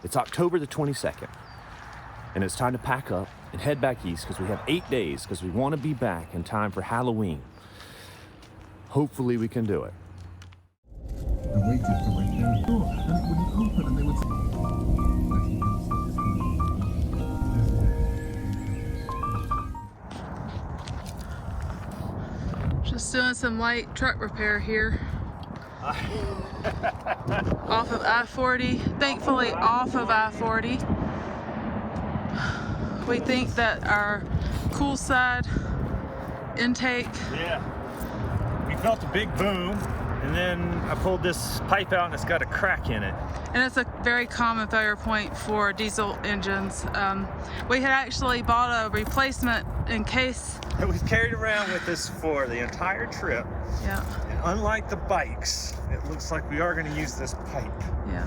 It's October the 22nd, and it's time to pack up and head back east because we have 8 days because we want to be back in time for Halloween. Hopefully we can do it. I waited for my parents' door and it wouldn't open and they would say, just doing some light truck repair here. Off of I-40, thankfully off of I-40. We think that our cool side intake. Yeah, we felt a big boom, and then I pulled this pipe out and it's got a crack in it. And it's a very common failure point for diesel engines. We had actually bought a replacement in case. It was carried around with us for the entire trip. Yeah. And unlike the bikes, it looks like we are going to use this pipe. Yeah.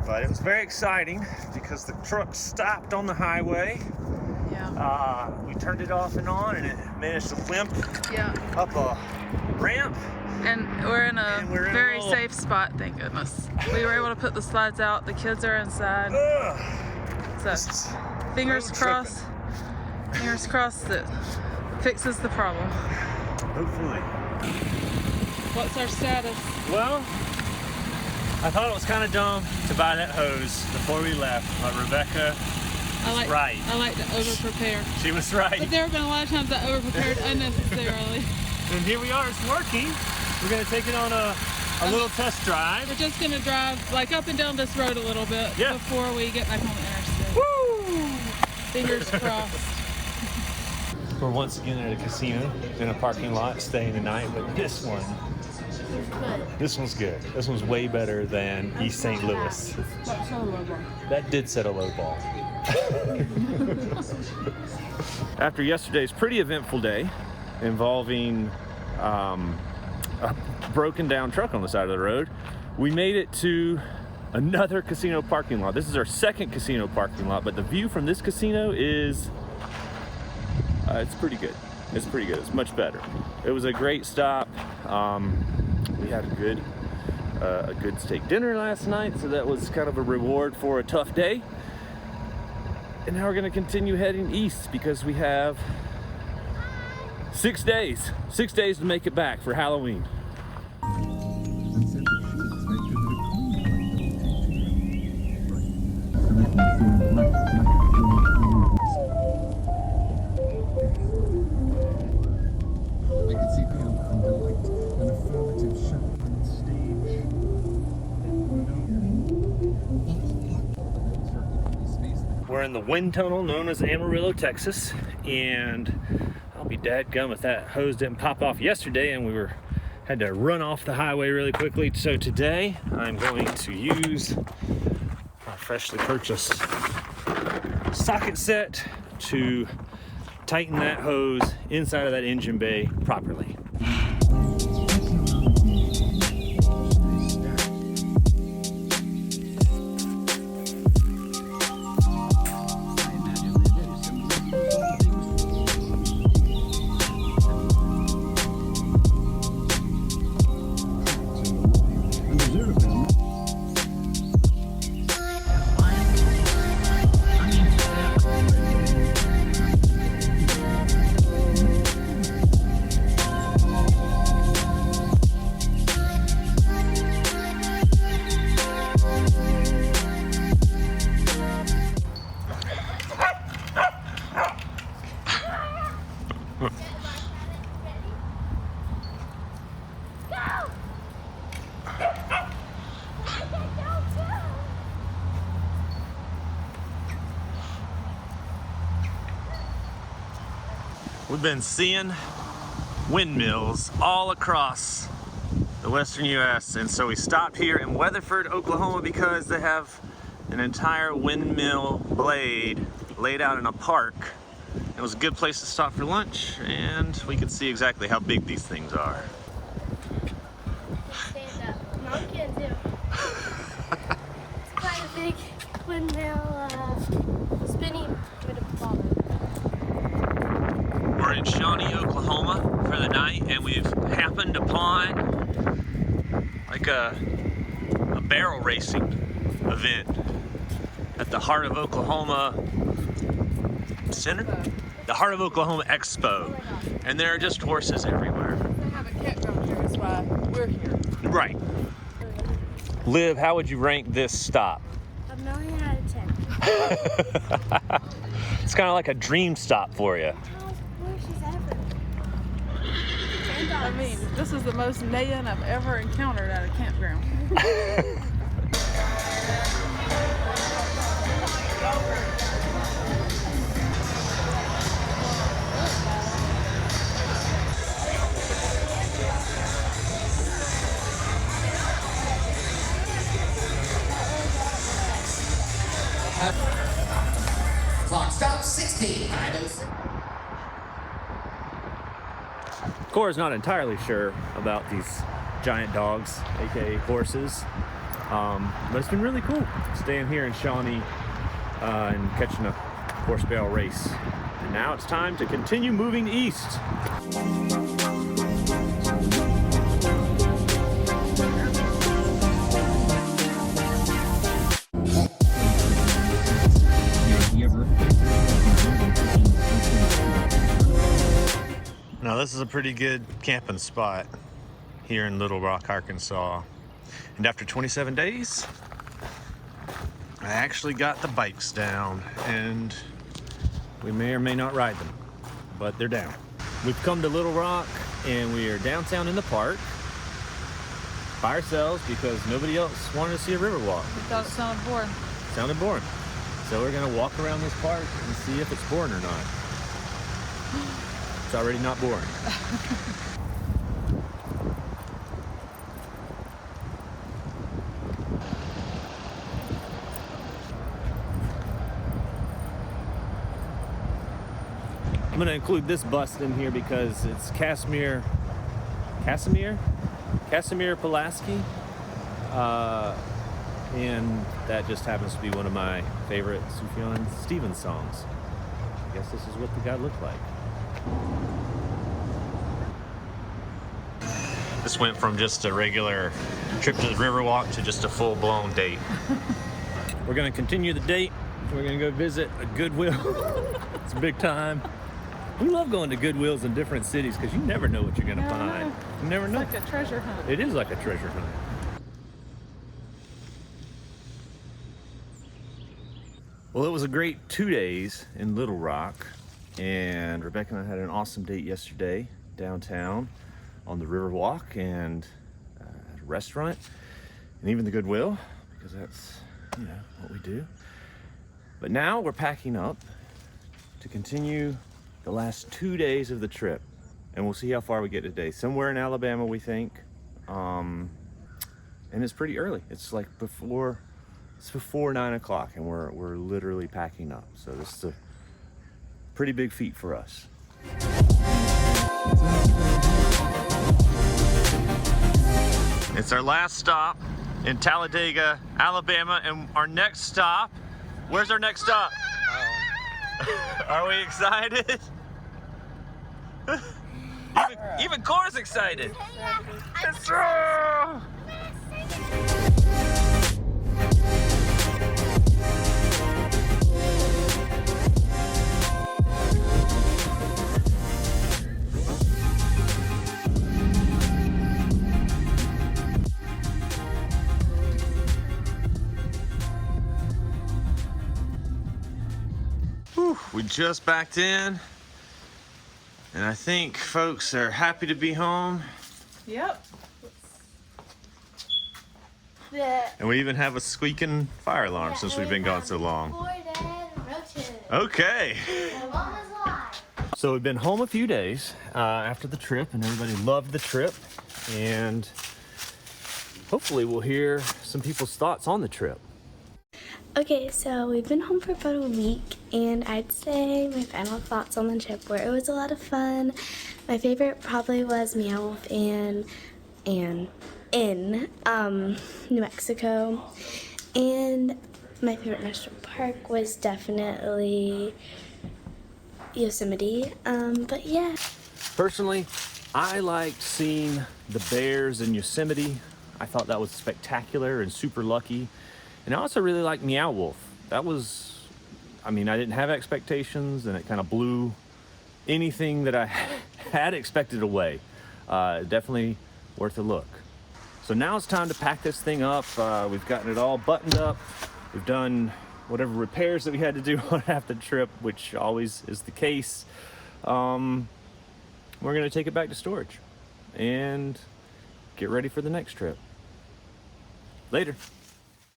But it was very exciting because the truck stopped on the highway. Yeah. We turned it off and on, and it managed to limp up a ramp. And we're in a very safe spot, thank goodness. We were able to put the slides out. The kids are inside. So fingers crossed. Fingers crossed that fixes the problem. Hopefully. What's our status? Well, I thought it was kind of dumb to buy that hose before we left, but Rebecca was right. I like to over-prepare. She was right. But there have been a lot of times I over-prepared unnecessarily. And here we are, it's working. We're going to take it on a little test drive. We're just going to drive like up and down this road a little bit before we get back on the interstate. Woo! Fingers crossed. We're once again at a casino in a parking lot staying the night, but this one's good. This one's way better than East St. Louis. That did set a low ball. After yesterday's pretty eventful day involving a broken down truck on the side of the road, we made it to another casino parking lot. This is our second casino parking lot, but the view from this casino is it's pretty good. It's pretty good. It's much better. It was a great stop. We had a good steak dinner last night, so that was kind of a reward for a tough day. And now we're going to continue heading east because we have 6 days. 6 days to make it back for Halloween. We're in the wind tunnel known as Amarillo, Texas, and I'll be dadgum if that hose didn't pop off yesterday and we had to run off the highway really quickly. So today I'm going to use our freshly purchased socket set to tighten that hose inside of that engine bay properly. We've been seeing windmills all across the western U.S. and so we stopped here in Weatherford, Oklahoma because they have an entire windmill blade laid out in a park. It was a good place to stop for lunch and we could see exactly how big these things are. Stand up. Mom can too. It's quite a big windmill spinning with a ball. We're in Shawnee, Oklahoma for the night and we've happened upon like a barrel racing event. at the Heart of Oklahoma Center? The Heart of Oklahoma Expo. And there are just horses everywhere. They have a campground here, that's why we're here. Right. Liv, how would you rank this stop? A million out of 10. It's kind of like a dream stop for you. How's horses ever? I mean, this is the most neighing I've ever encountered at a campground. Clock stop 16. Cora's not entirely sure about these giant dogs, aka horses, but it's been really cool staying here in Shawnee and catching a horse barrel race. And now it's time to continue moving east. Now this is a pretty good camping spot here in Little Rock, Arkansas. And after 27 days, I actually got the bikes down, and we may or may not ride them, but they're down. We've come to Little Rock and we are downtown in the park by ourselves because nobody else wanted to see a river walk. We thought it sounded boring. Sounded boring. So we're gonna walk around this park and see if it's boring or not. It's already not boring. I'm gonna include this bust in here because it's Casimir Pulaski, and that just happens to be one of my favorite Sufjan Stevens songs. I guess this is what the guy looked like. This went from just a regular trip to the Riverwalk to just a full-blown date. We're gonna continue the date. We're gonna go visit a Goodwill. It's big time. We love going to Goodwills in different cities because you never know what you're gonna find. You never know. It's like a treasure hunt. It is like a treasure hunt. Well, it was a great 2 days in Little Rock, and Rebecca and I had an awesome date yesterday downtown on the Riverwalk and at a restaurant, and even the Goodwill, because that's, you know, what we do. But now we're packing up to continue the last 2 days of the trip, and we'll see how far we get today. Somewhere in Alabama, we think, and it's pretty early. It's like before 9 o'clock, and we're literally packing up. So this is a pretty big feat for us. It's our last stop in Talladega, Alabama, and our next stop, where's our next stop? Are we excited? even Cora's excited. It's we just backed in, and I think folks are happy to be home. Yep. The And we even have a squeaking fire alarm since we've been gone so long. Okay. So we've been home a few days after the trip, and everybody loved the trip, and hopefully we'll hear some people's thoughts on the trip. Okay, so we've been home for about a week, and I'd say my final thoughts on the trip were it was a lot of fun. My favorite probably was Meow Wolf in New Mexico, and my favorite national park was definitely Yosemite. But yeah. Personally, I liked seeing the bears in Yosemite. I thought that was spectacular and super lucky. And I also really like Meow Wolf. that was, I mean, I didn't have expectations, and it kind of blew anything that I had expected away. Definitely worth a look. So now it's time to pack this thing up. We've gotten it all buttoned up. We've done whatever repairs that we had to do on half the trip, which always is the case. We're gonna take it back to storage and get ready for the next trip. Later.